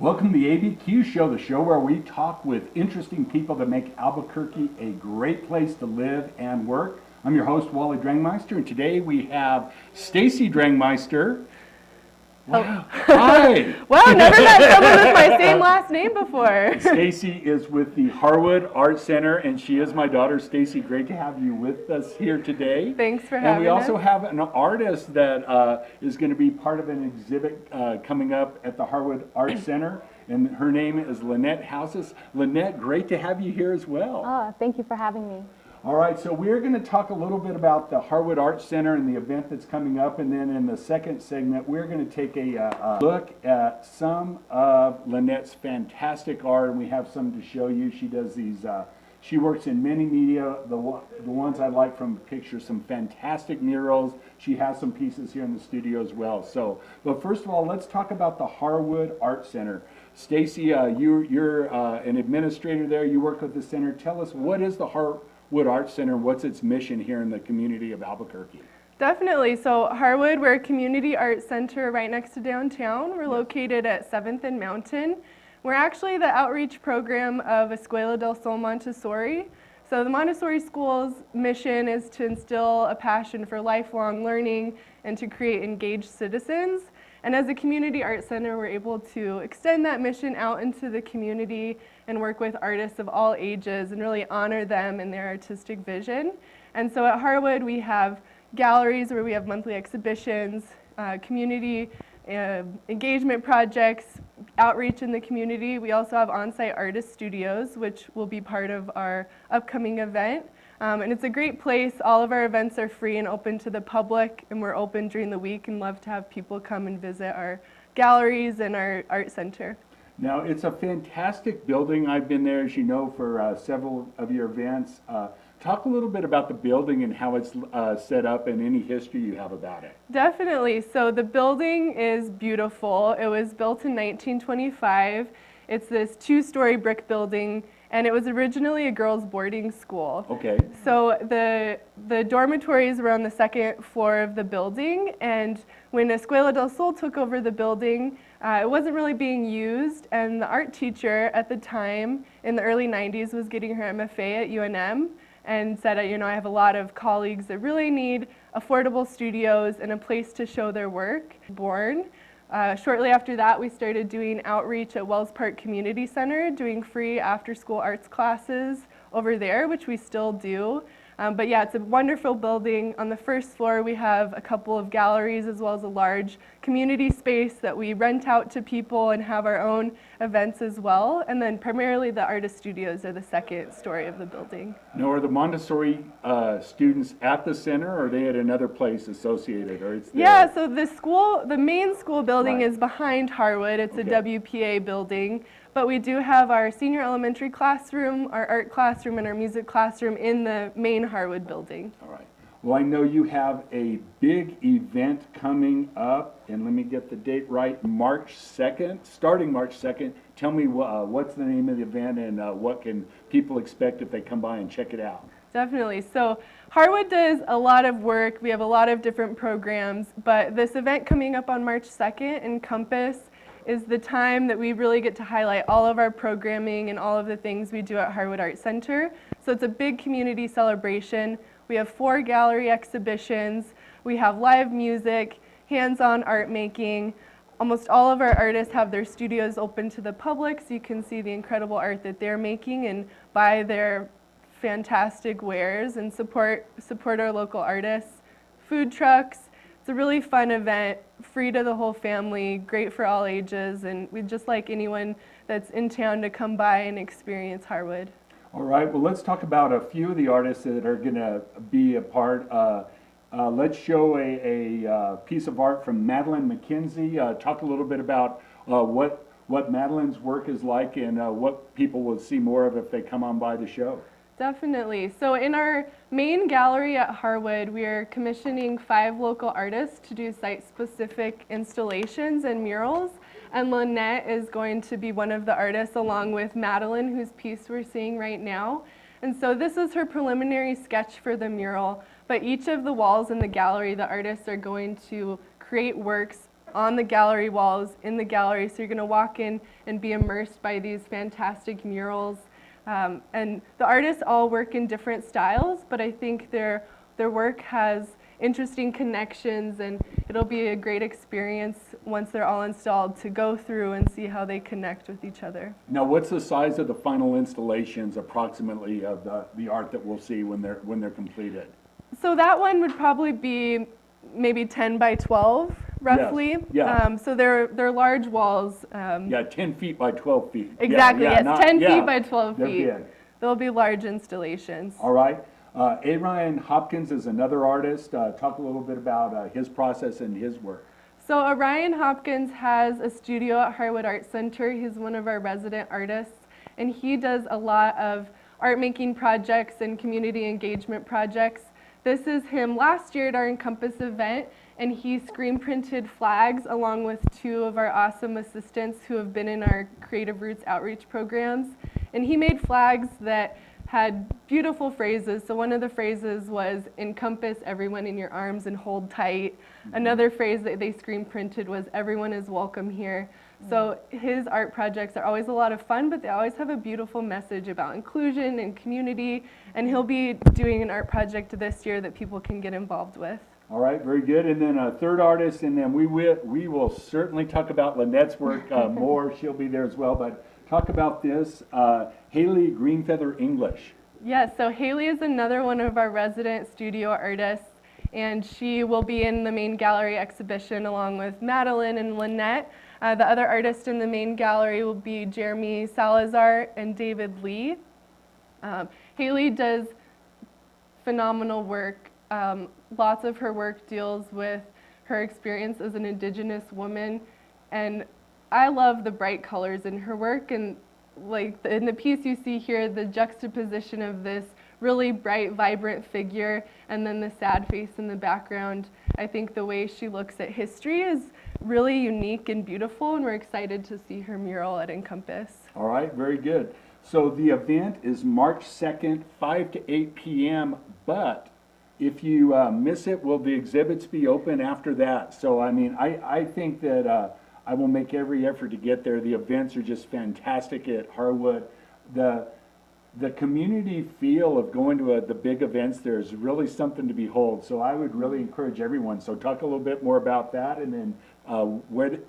Welcome to the ABQ show, the show where we talk with interesting people that make Albuquerque a great place to live and work. I'm your host, Wally Drangmeister, and today we have Staci Drangmeister. Wow. Hi! Wow, never met someone with my same last name before. Staci is with the Harwood Art Center, and she is my daughter, Staci. Great to have you with us here today. Thanks for having us. And we also have an artist that is going to be part of an exhibit coming up at the Harwood Art Center, and her name is Lynnette Haozous. Lynnette, great to have you here as well. Oh, thank you for having me. All right, so we're going to talk a little bit about the Harwood Art Center and the event that's coming up, and then in the second segment, we're going to take a look at some of Lynnette's fantastic art, and we have some to show you. She does these, she works in many media. The ones I like from the picture, some fantastic murals. She has some pieces here in the studio as well. So, but first of all, let's talk about the Harwood Art Center. Staci, you're an administrator there. You work with the center. Tell us, what is the Harwood Art Center? What's its mission here in the community of Albuquerque? Definitely. So Harwood, we're a community art center right next to downtown. We're located at 7th and Mountain. We're actually the outreach program of Escuela del Sol Montessori. So the Montessori school's mission is to instill a passion for lifelong learning and to create engaged citizens. And as a community art center, we're able to extend that mission out into the community and work with artists of all ages and really honor them and their artistic vision. And so at Harwood, we have galleries where we have monthly exhibitions, community engagement projects, outreach in the community. We also have on-site artist studios, which will be part of our upcoming event. And it's a great place. All of our events are free and open to the public, and we're open during the week and love to have people come and visit our galleries and our art center. Now, it's a fantastic building. I've been there, as you know, for several of your events. Talk a little bit about the building and how it's set up and any history you have about it. Definitely. So the building is beautiful. It was built in 1925. It's this two-story brick building, and it was originally a girls' boarding school. Okay. So the dormitories were on the second floor of the building, and when Escuela del Sol took over the building, it wasn't really being used, and the art teacher at the time in the early 90s was getting her MFA at UNM and said, I have a lot of colleagues that really need affordable studios and a place to show their work. Shortly after that, we started doing outreach at Wells Park Community Center, doing free after-school arts classes over there, which we still do. But yeah, it's a wonderful building. On the first floor, we have a couple of galleries as well as a large community space that we rent out to people and have our own events as well. And then primarily the artist studios are the second story of the building. Now, are the Montessori students at the center, or are they at another place associated? Or it's yeah, so the main school building Right. is behind Harwood. It's Okay. a WPA building. But we do have our senior elementary classroom, our art classroom, and our music classroom in the main Harwood building. All right. Well, I know you have a big event coming up, and let me get the date right, March 2nd, starting March 2nd. Tell me what's the name of the event and what can people expect if they come by and check it out? Definitely. So Harwood does a lot of work. We have a lot of different programs, but this event coming up on March 2nd in Compass is the time that we really get to highlight all of our programming and all of the things we do at Harwood Art Center. So it's a big community celebration. We have 4 gallery exhibitions. We have live music, hands-on art making. Almost all of our artists have their studios open to the public, so you can see the incredible art that they're making and buy their fantastic wares and support our local artists. Food trucks. It's a really fun event, free to the whole family, great for all ages, and we'd just like anyone that's in town to come by and experience Harwood. All right, well, let's talk about a few of the artists that are going to be a part. Let's show a piece of art from Madeline McKenzie. Talk a little bit about what Madeline's work is like and what people will see more of if they come on by the show. Definitely. So in our main gallery at Harwood, we are commissioning 5 local artists to do site-specific installations and murals. And Lynnette is going to be one of the artists along with Madeline, whose piece we're seeing right now. And so this is her preliminary sketch for the mural, but each of the walls in the gallery, the artists are going to create works on the gallery walls in the gallery. So you're going to walk in and be immersed by these fantastic murals. And the artists all work in different styles, but I think their work has interesting connections, and it'll be a great experience once they're all installed to go through and see how they connect with each other. Now, what's the size of the final installations approximately of the art that we'll see when they're completed? So that one would probably be maybe 10 by 12, roughly. Yes. Yeah. So they're large walls. Yeah, 10 feet by 12 feet. Exactly, yeah, yes, not, 10 yeah, feet by 12 they're feet. big. They'll be large installations. All right. Orion Hopkins is another artist. Talk a little bit about his process and his work. So Orion Hopkins has a studio at Harwood Art Center. He's one of our resident artists, and he does a lot of art making projects and community engagement projects. This is him last year at our Encompass event, and he screen printed flags along with two of our awesome assistants who have been in our Creative Roots outreach programs. And he made flags that had beautiful phrases. So one of the phrases was, encompass everyone in your arms and hold tight. Another phrase that they screen printed was, everyone is welcome here. So his art projects are always a lot of fun, but they always have a beautiful message about inclusion and community. And he'll be doing an art project this year that people can get involved with. All right, very good. And then a third artist, and then we will certainly talk about Lynnette's work more. She'll be there as well. But talk about this, Haley Greenfeather English. Yes, so Haley is another one of our resident studio artists, and she will be in the main gallery exhibition along with Madeline and Lynnette. The other artists in the main gallery will be Jeremy Salazar and David Lee. Haley does phenomenal work. Lots of her work deals with her experience as an Indigenous woman, and I love the bright colors in her work, and like in the piece you see here, the juxtaposition of this really bright, vibrant figure and then the sad face in the background. I think the way she looks at history is really unique and beautiful, and we're excited to see her mural at Encompass. All right, very good. So the event is March 2nd, 5 to 8 p.m., but if you miss it, will the exhibits be open after that? So, I mean, I think that I will make every effort to get there. The events are just fantastic at Harwood. The community feel of going to the big events there is really something to behold. So I would really encourage everyone. So talk a little bit more about that, and then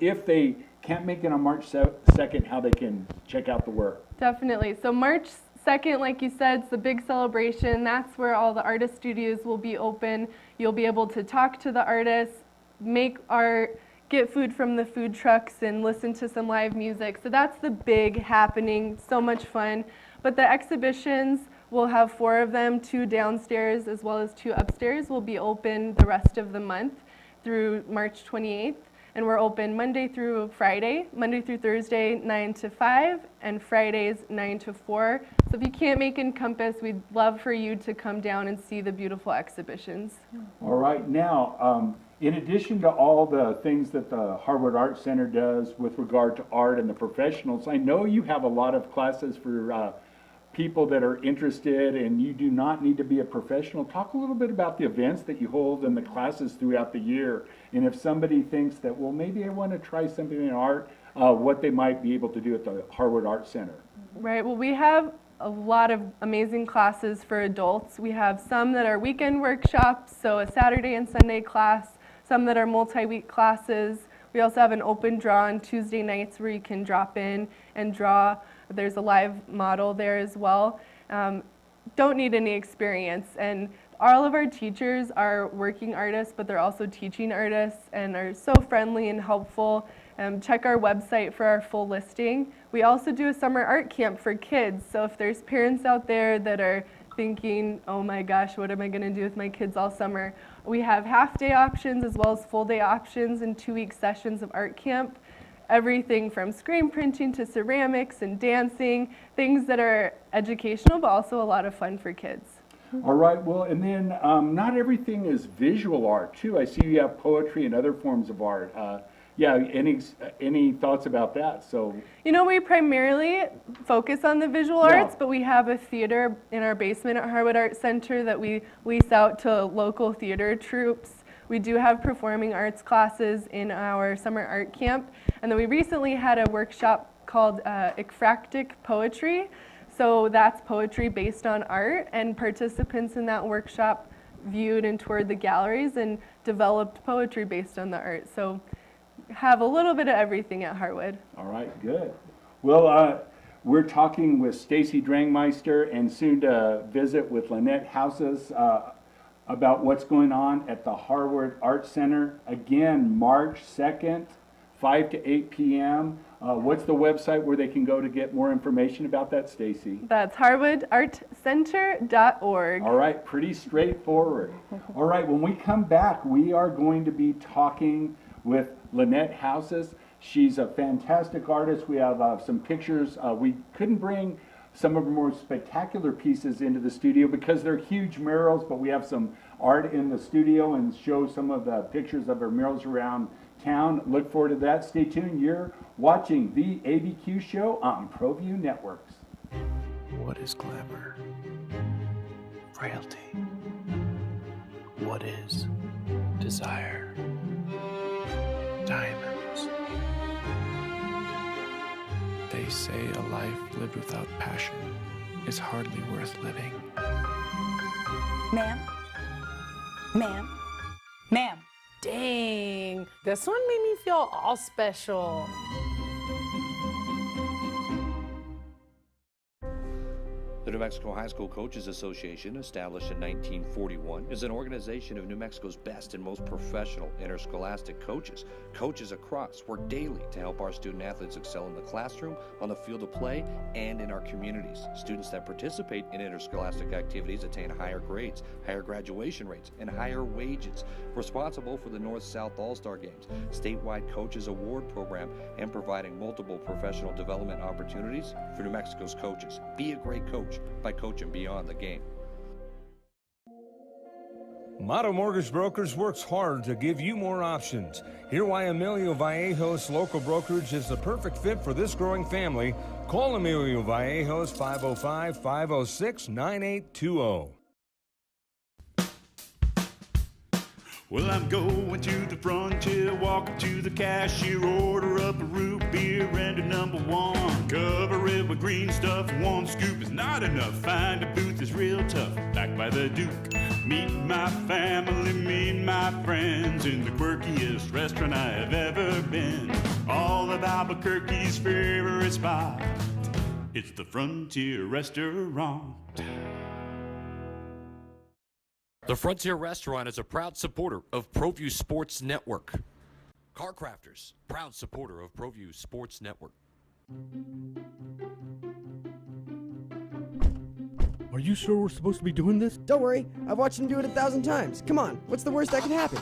if they can't make it on March 2nd, how they can check out the work. Definitely. So March 2nd, like you said, it's the big celebration. That's where all the artist studios will be open. You'll be able to talk to the artists, make art, get food from the food trucks, and listen to some live music. So that's the big happening, so much fun. But the exhibitions, we'll have 4 of them, 2 downstairs as well as 2 upstairs, will be open the rest of the month through March 28th. And we're open Monday through Friday, Monday through Thursday, 9 to 5, and Fridays, 9 to 4. So if you can't make Encompass, we'd love for you to come down and see the beautiful exhibitions. All right, now, in addition to all the things that the Harwood Art Center does with regard to art and the professionals, I know you have a lot of classes for people that are interested, and you do not need to be a professional. Talk a little bit about the events that you hold and the classes throughout the year, and if somebody thinks that, well, maybe I want to try something in art, what they might be able to do at the Harwood Art Center. Right, well, we have a lot of amazing classes for adults. We have some that are weekend workshops, so a Saturday and Sunday class, some that are multi-week classes. We also have an open draw on Tuesday nights where you can drop in and draw. There's a live model there as well. Don't need any experience, and all of our teachers are working artists, but they're also teaching artists and are so friendly and helpful. Check our website for our full listing. We also do a summer art camp for kids, so if there's parents out there that are thinking, oh my gosh, what am I going to do with my kids all summer? We have half-day options as well as full-day options and 2-week sessions of art camp. Everything from screen printing to ceramics and dancing, things that are educational but also a lot of fun for kids. All right, well, and then not everything is visual art too. I see you have poetry and other forms of art. Yeah, any thoughts about that? So, you know, we primarily focus on the visual arts, but we have a theater in our basement at Harwood Art Center that we lease out to local theater troupes. We do have performing arts classes in our summer art camp, and then we recently had a workshop called ekphractic poetry. So that's poetry based on art, and participants in that workshop viewed and toured the galleries and developed poetry based on the art. So have a little bit of everything at Harwood. All right, good. Well, we're talking with Staci Drangmeister and soon to visit with Lynnette Haozous about what's going on at the Harwood Art Center. Again, March 2nd, 5 to 8 p.m. What's the website where they can go to get more information about that, Staci? That's harwoodartcenter.org. All right, pretty straightforward. All right, when we come back, we are going to be talking with Lynnette Haozous. She's a fantastic artist. We have some pictures. We couldn't bring some of her more spectacular pieces into the studio because they're huge murals, but we have some art in the studio and show some of the pictures of her murals around town. Look forward to that. Stay tuned. You're watching the ABQ show on ProView Networks. What is glamour? Frailty. What is desire? Diamonds. They say a life lived without passion is hardly worth living. Ma'am? Ma'am? Ma'am? Dang, this one made me feel all special. The New Mexico High School Coaches Association, established in 1941, is an organization of New Mexico's best and most professional interscholastic coaches. Coaches across work daily to help our student athletes excel in the classroom, on the field of play, and in our communities. Students that participate in interscholastic activities attain higher grades, higher graduation rates, and higher wages. Responsible for the North-South All-Star Games, statewide Coaches Award Program, and providing multiple professional development opportunities for New Mexico's coaches. Be a great coach by coaching beyond the game. Motto Mortgage Brokers works hard to give you more options. Hear why Emilio Vallejos Local Brokerage is the perfect fit for this growing family. Call Emilio Vallejos 505-506-9820. Well, I'm going to the frontier, walking to the cashier, order up a root beer and a number one. Cover it with green stuff, one scoop is not enough. Find a booth is real tough, back by the Duke. Meet my family, meet my friends in the quirkiest restaurant I have ever been. All of Albuquerque's favorite spot, it's the Frontier Restaurant. The Frontier Restaurant is a proud supporter of ProView Sports Network. Car Crafters, proud supporter of ProView Sports Network. Are you sure we're supposed to be doing this? Don't worry, I've watched him do it 1,000 times. Come on, what's the worst that can happen?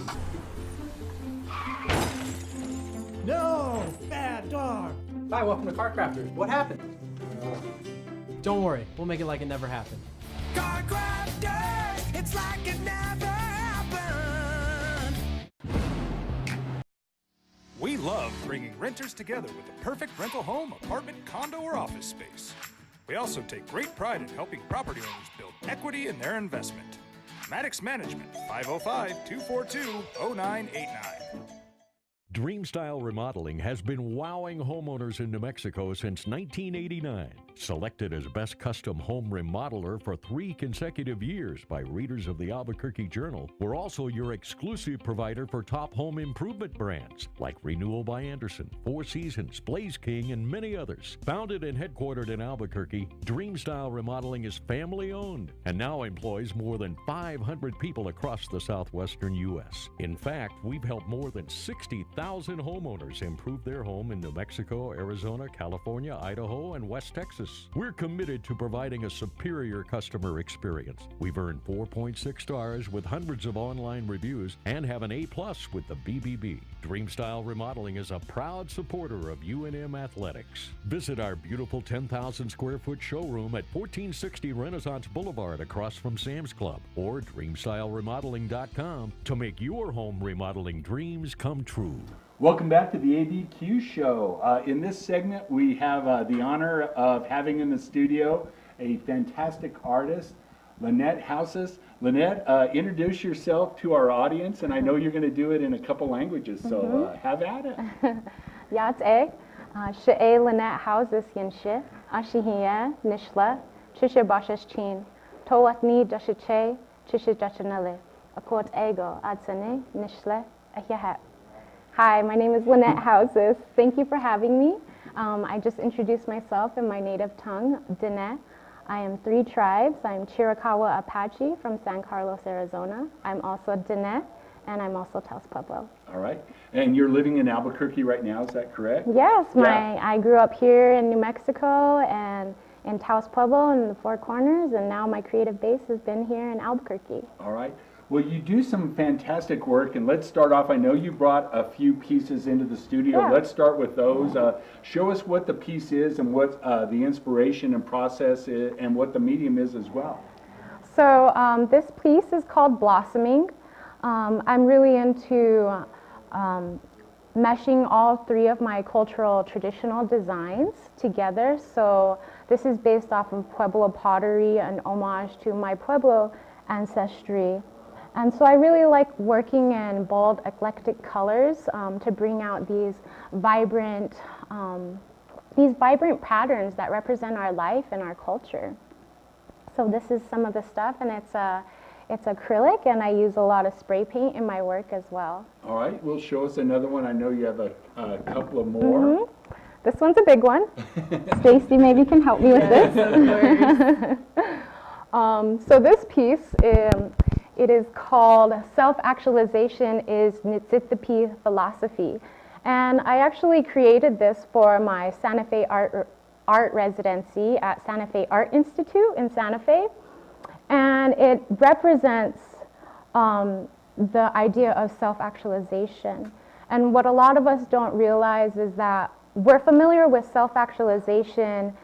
No! Bad dog! Hi, welcome to Car Crafters. What happened? Don't worry, we'll make it like it never happened. Car Crafters, it's like it never happened. We love bringing renters together with the perfect rental home, apartment, condo, or office space. We also take great pride in helping property owners build equity in their investment. Maddox Management, 505-242-0989. Dreamstyle Remodeling has been wowing homeowners in New Mexico since 1989. Selected as Best Custom Home Remodeler for 3 consecutive years by readers of the Albuquerque Journal, we're also your exclusive provider for top home improvement brands like Renewal by Anderson, Four Seasons, Blaze King, and many others. Founded and headquartered in Albuquerque, Dreamstyle Remodeling is family-owned and now employs more than 500 people across the southwestern U.S. In fact, we've helped more than 60,000 homeowners improve their home in New Mexico, Arizona, California, Idaho, and West Texas. We're committed to providing a superior customer experience. We've earned 4.6 stars with hundreds of online reviews and have an A+ with the BBB. Dreamstyle Remodeling is a proud supporter of UNM Athletics. Visit our beautiful 10,000 square foot showroom at 1460 Renaissance Boulevard across from Sam's Club or dreamstyleremodeling.com to make your home remodeling dreams come true. Welcome back to the ABQ show. In this segment, we have the honor of having in the studio a fantastic artist, Lynnette Haozous. Lynnette, introduce yourself to our audience, and I know you're going to do it in a couple languages, so have at it. Yate, She'e Lynnette Haozous Yanshe, Ashihiya, Nishla, Chisha Bashash Chin, Towatni Dashiche, Chisha Dachanale, Akot Ego, Adsane, Nishle, Ahyahat. Hi, my name is Lynnette Haozous. Thank you for having me. I just introduced myself in my native tongue, Dene. I am 3 tribes. I'm Chiricahua Apache from San Carlos, Arizona. I'm also Dene, and I'm also Taos Pueblo. All right. And you're living in Albuquerque right now, is that correct? Yes, I grew up here in New Mexico and in Taos Pueblo in the Four Corners, and now my creative base has been here in Albuquerque. All right. Well, you do some fantastic work, and let's start off. I know you brought a few pieces into the studio. Yeah. Let's start with those. Show us what the piece is and what the inspiration and process is, and what the medium is as well. So this piece is called Blossoming. I'm really into meshing all 3 of my cultural traditional designs together. So this is based off of Pueblo pottery, an homage to my Pueblo ancestry. And so I really like working in bold, eclectic colors to bring out these vibrant patterns that represent our life and our culture. So this is some of the stuff, and it's acrylic, and I use a lot of spray paint in my work as well. All right, well, show us another one. I know you have a couple of more. This one's a big one. Stacy maybe can help me with this. So this piece, it is called Self-Actualization is Nitsithipi Philosophy. And I actually created this for my Santa Fe art residency at Santa Fe Art Institute in Santa Fe. And it represents the idea of self-actualization. And what a lot of us don't realize is that we're familiar with self-actualization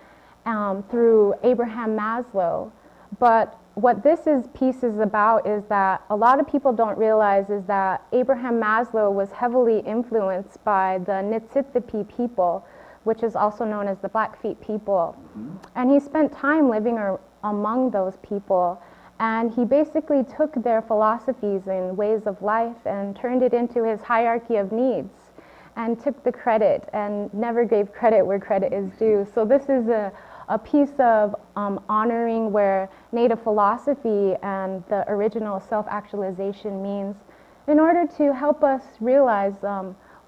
through Abraham Maslow, but what this piece is about is that a lot of people don't realize is that Abraham Maslow was heavily influenced by the Nitsithipi people, which is also known as the Blackfeet people. And he spent time living among those people, and he basically took their philosophies and ways of life and turned it into his hierarchy of needs and took the credit and never gave credit where credit is due. So this is a piece of honoring where Native philosophy and the original self-actualization means in order to help us realize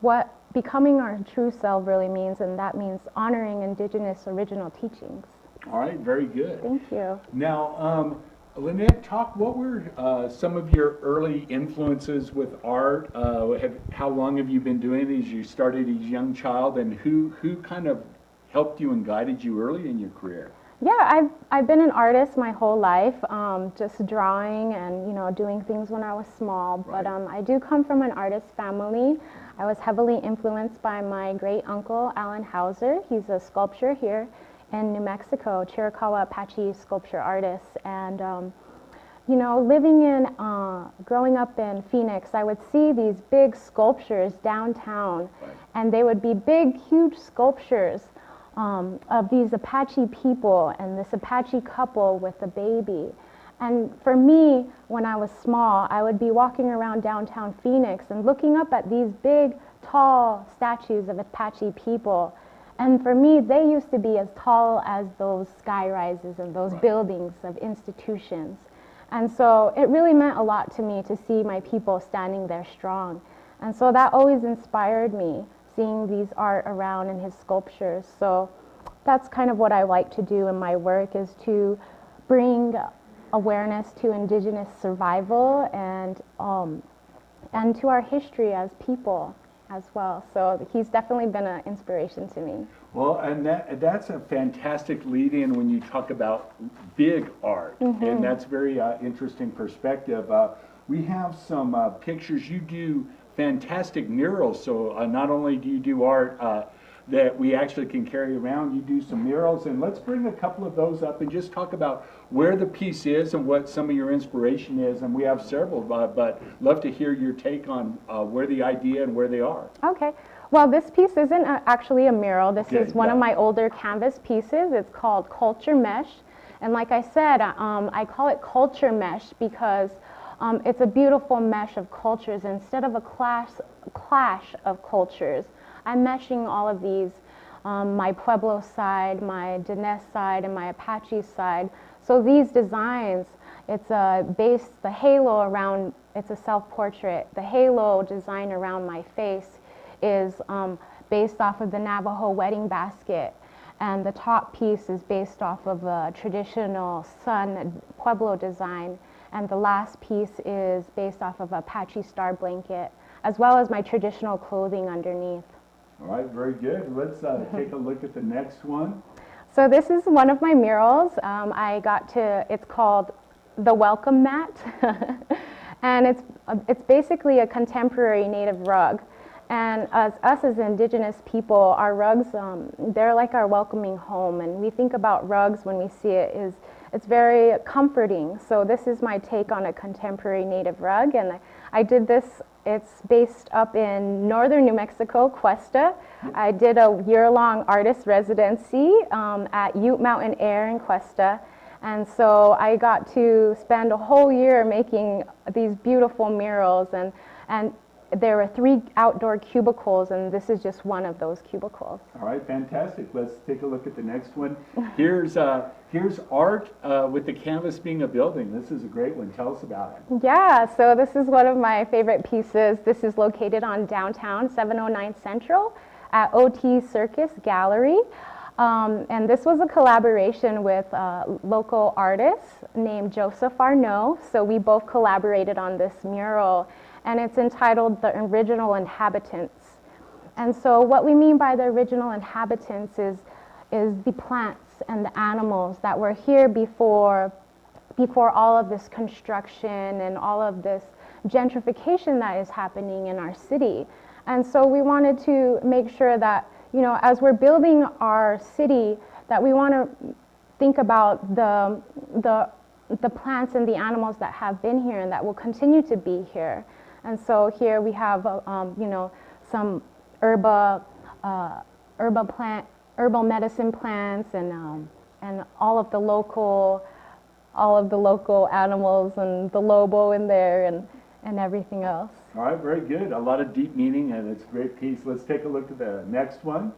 what becoming our true self really means, and that means honoring indigenous original teachings. All right, very good. Thank you. Now, Lynnette, what were some of your early influences with art? How long have you been doing these? You started as a young child, and who kind of helped you and guided you early in your career? Yeah, I've been an artist my whole life, just drawing and doing things when I was small. Right. But I do come from an artist family. I was heavily influenced by my great uncle Alan Hauser. He's a sculptor here in New Mexico, Chiricahua Apache sculpture artist. And growing up in Phoenix, I would see these big sculptures downtown, and they would be big, huge sculptures of these Apache people and this Apache couple with a baby. And for me, when I was small, I would be walking around downtown Phoenix and looking up at these big, tall statues of Apache people. And for me, they used to be as tall as those sky rises and those buildings of institutions. And so it really meant a lot to me to see my people standing there strong. And so that always inspired me, seeing these art around in his sculptures. So that's kind of what I like to do in my work, is to bring awareness to indigenous survival and to our history as people as well. So he's definitely been an inspiration to me. Well, and that's a fantastic lead-in when you talk about big art, and that's very interesting perspective. We have some pictures. You do fantastic murals, so not only do you do art that we actually can carry around, you do some murals, and let's bring a couple of those up and just talk about where the piece is and what some of your inspiration is. And we have several, but love to hear your take on where the idea and where they are. Okay. Well, this piece isn't actually a mural. This is one of my older canvas pieces. It's called Culture Mesh, And like I said, I call it culture mesh because it's a beautiful mesh of cultures. Instead of a clash of cultures, I'm meshing all of these, my Pueblo side, my Diné side, and my Apache side. So these designs, it's the halo around, it's a self-portrait. The halo design around my face is based off of the Navajo wedding basket. And the top piece is based off of a traditional sun Pueblo design. And the last piece is based off of a Apache star blanket, as well as my traditional clothing underneath. All right, very good. Let's take a look at the next one. So this is one of my murals. It's called The Welcome Mat. And it's basically a contemporary native rug. And us as Indigenous people, our rugs, they're like our welcoming home. And we think about rugs when we see it it's very comforting. So this is my take on a contemporary native rug. And I did this, it's based up in northern New Mexico, Cuesta. I did a year-long artist residency at Ute Mountain Air in Cuesta. And so I got to spend a whole year making these beautiful murals. And there were 3 outdoor cubicles, and this is just one of those cubicles. All right, fantastic. Let's take a look at the next one. Here's art with the canvas being a building. This is a great one. Tell us about it. Yeah, so this is one of my favorite pieces. This is located on downtown 709 Central at OT Circus Gallery. And this was a collaboration with local artists named Joseph Arnaud. So we both collaborated on this mural, and it's entitled The Original Inhabitants. And so what we mean by the original inhabitants is the plants and the animals that were here before all of this construction and all of this gentrification that is happening in our city. And so we wanted to make sure that, you know, as we're building our city, that we want to think about the plants and the animals that have been here and that will continue to be here. And so here we have, you know, some herbal medicine plants and all of the local animals and the lobo in there and everything else. All right, very good. A lot of deep meaning, and it's a great piece. Let's take a look at the next one.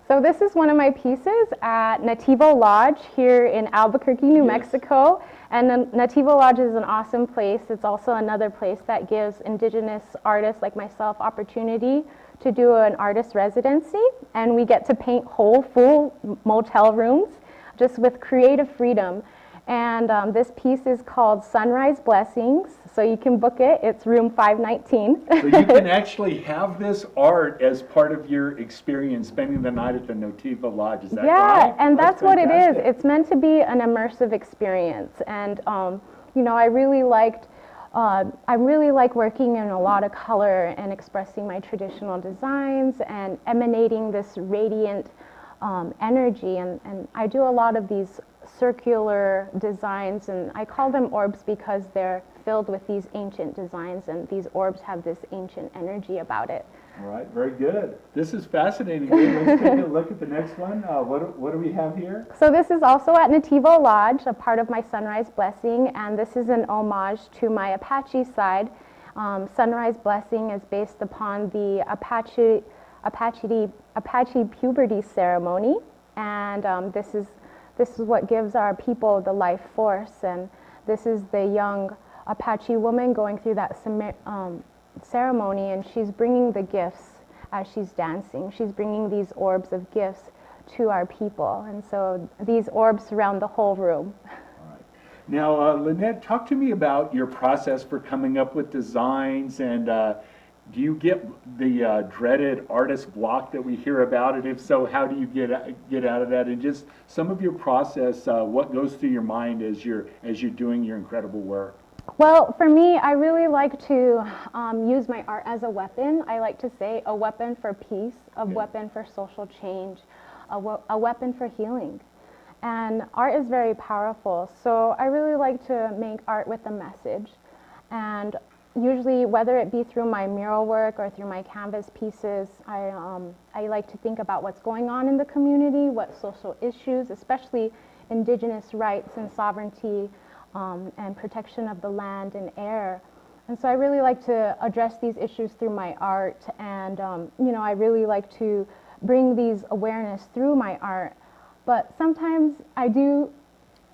So this is one of my pieces at Nativo Lodge here in Albuquerque, New Mexico. And Nativo Lodge is an awesome place. It's also another place that gives Indigenous artists like myself opportunity to do an artist residency. And we get to paint whole, full motel rooms just with creative freedom. And this piece is called Sunrise Blessings. So you can book it. It's room 519. So you can actually have this art as part of your experience, spending the night at the Nativo Lodge. Is that right? Yeah, and that's what it is. It's meant to be an immersive experience. And you know, I really like working in a lot of color and expressing my traditional designs and emanating this radiant energy. And I do a lot of these circular designs, and I call them orbs because they're filled with these ancient designs, and these orbs have this ancient energy about it. All right, very good. This is fascinating. Let's take a look at the next one. What do we have here? So this is also at Nativo Lodge, a part of my Sunrise Blessing, and this is an homage to my Apache side. Sunrise Blessing is based upon the Apache puberty ceremony, and this is what gives our people the life force, and this is the young Apache woman going through that ceremony, and she's bringing the gifts as she's dancing. She's bringing these orbs of gifts to our people, and so these orbs surround the whole room. All right. Now, Lynnette, talk to me about your process for coming up with designs, and do you get the dreaded artist block that we hear about? And if so, how do you get out of that? And just some of your process, what goes through your mind as you're doing your incredible work? Well, for me, I really like to use my art as a weapon. I like to say a weapon for peace, a weapon for social change, a weapon for healing. And art is very powerful. So I really like to make art with a message. And usually, whether it be through my mural work or through my canvas pieces, I like to think about what's going on in the community, what social issues, especially indigenous rights and sovereignty and protection of the land and air. And so I really like to address these issues through my art, and you know, I really like to bring these awareness through my art. But sometimes I do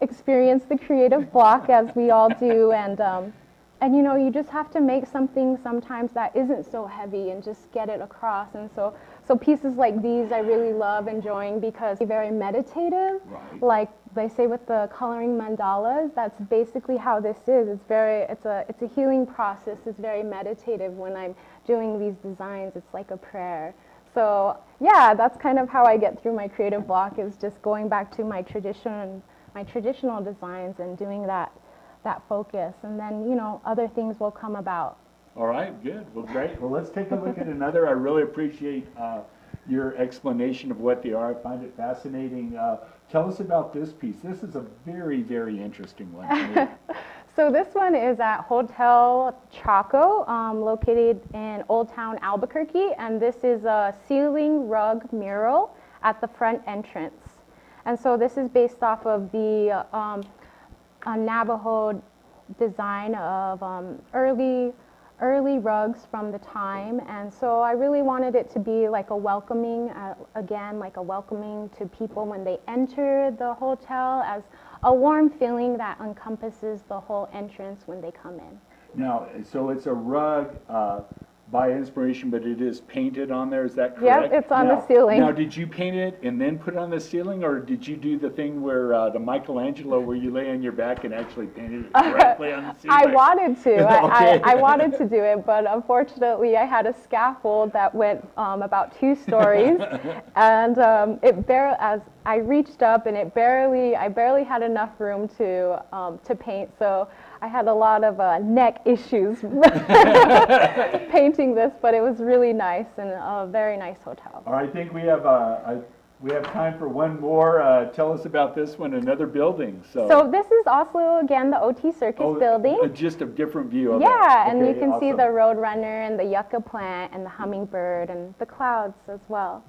experience the creative block, as we all do, and you know, you just have to make something sometimes that isn't so heavy and just get it across. And so pieces like these I really love enjoying because they're very meditative. Right. Like they say with the coloring mandalas, that's basically how this is. It's a healing process. It's very meditative when I'm doing these designs. It's like a prayer. So yeah, that's kind of how I get through my creative block, is just going back to my traditional designs and doing that focus, and then, you know, other things will come about. All right, good. Well, great. Well, let's take a look at another. I really appreciate your explanation of what they are. I find it fascinating. Tell us about this piece. This is a very, very interesting one to me. So this one is at Hotel Chaco, located in Old Town Albuquerque, and this is a ceiling rug mural at the front entrance. And so this is based off of the Navajo design of early rugs from the time, and so I really wanted it to be like a welcoming, again, like a welcoming to people when they enter the hotel, as a warm feeling that encompasses the whole entrance when they come in. Now, so it's a rug by inspiration, but it is painted on there, is that correct? Yep, it's on the ceiling. Now, did you paint it and then put it on the ceiling, or did you do the thing where the Michelangelo, where you lay on your back and actually painted it directly on the ceiling? I wanted to. Okay. I wanted to do it, but unfortunately I had a scaffold that went about 2 stories, and as I reached up, and I barely had enough room to paint, so I had a lot of neck issues painting this, but it was really nice and a very nice hotel. All right, I think we have time for one more. Tell us about this one, another building. So this is also, again, the OT Circus building. Just a different view of Yeah, it. and Okay, you can see awesome. the roadrunner and the yucca plant and the hummingbird and the clouds as well.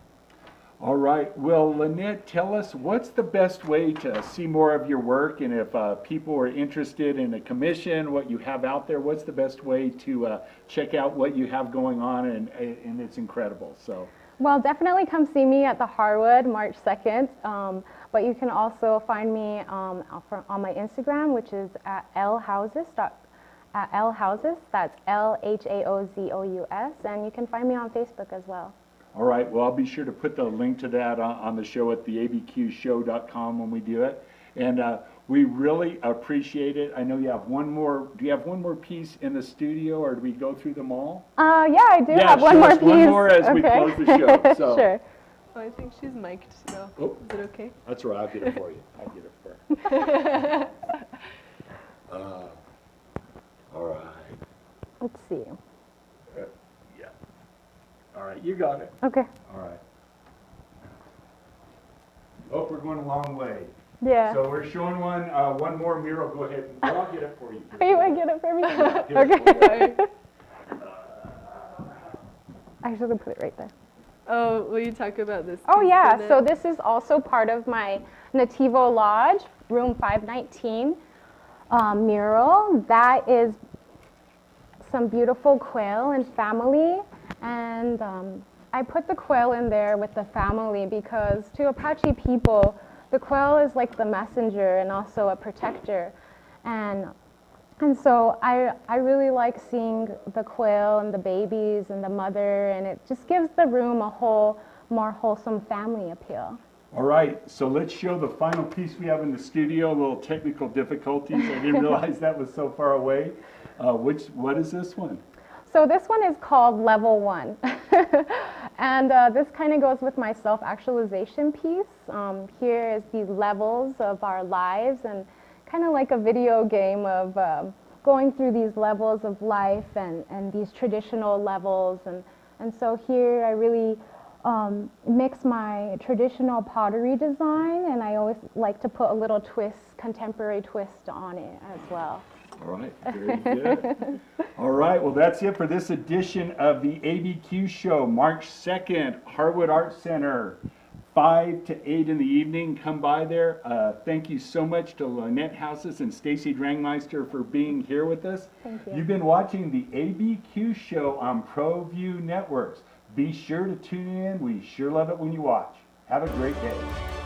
All right. Well, Lynnette, tell us, what's the best way to see more of your work? And if people are interested in a commission, what you have out there, what's the best way to check out what you have going on? And it's incredible. So. Well, definitely come see me at the Harwood March 2nd. But you can also find me on my Instagram, which is at lhaozous. That's LHAOZOUS. And you can find me on Facebook as well. All right, well, I'll be sure to put the link to that on the show at the abqshow.com when we do it. And we really appreciate it. I know you have one more. Do you have one more piece in the studio, or do we go through them all? Yeah, I do have one more piece. One more as we close the show. So. Sure. Oh, I think she's mic'd, so is it okay? That's right, I'll get it for you. I'll get it for you. All right. Let's see. All right, you got it. Okay. All right. Oh, we're going a long way. Yeah. So we're showing one more mural. Go ahead. I'll get it for you. Oh, you want to get it for me? Okay. I should have put it right there. Oh, will you talk about this? Oh piece, yeah, Lynnette? so this is also part of my Nativo Lodge, room 519 mural. That is some beautiful quail and family. And I put the quail in there with the family because to Apache people, the quail is like the messenger and also a protector. And so I really like seeing the quail and the babies and the mother, and it just gives the room a whole more wholesome family appeal. All right, so let's show the final piece we have in the studio. A little technical difficulties. I didn't realize that was so far away. What is this one? So this one is called Level 1. And this kind of goes with my self-actualization piece. Here is the levels of our lives, and kind of like a video game of going through these levels of life and these traditional levels. And so here I really mix my traditional pottery design, and I always like to put a little twist, contemporary twist on it as well. All right, very good. All right, well, that's it for this edition of the ABQ show, March 2nd, Harwood Art Center, 5 to 8 in the evening. Come by there. Thank you so much to Lynnette Haozous and Staci Drangmeister for being here with us. Thank you. You've been watching the ABQ show on ProView Networks. Be sure to tune in. We sure love it when you watch. Have a great day.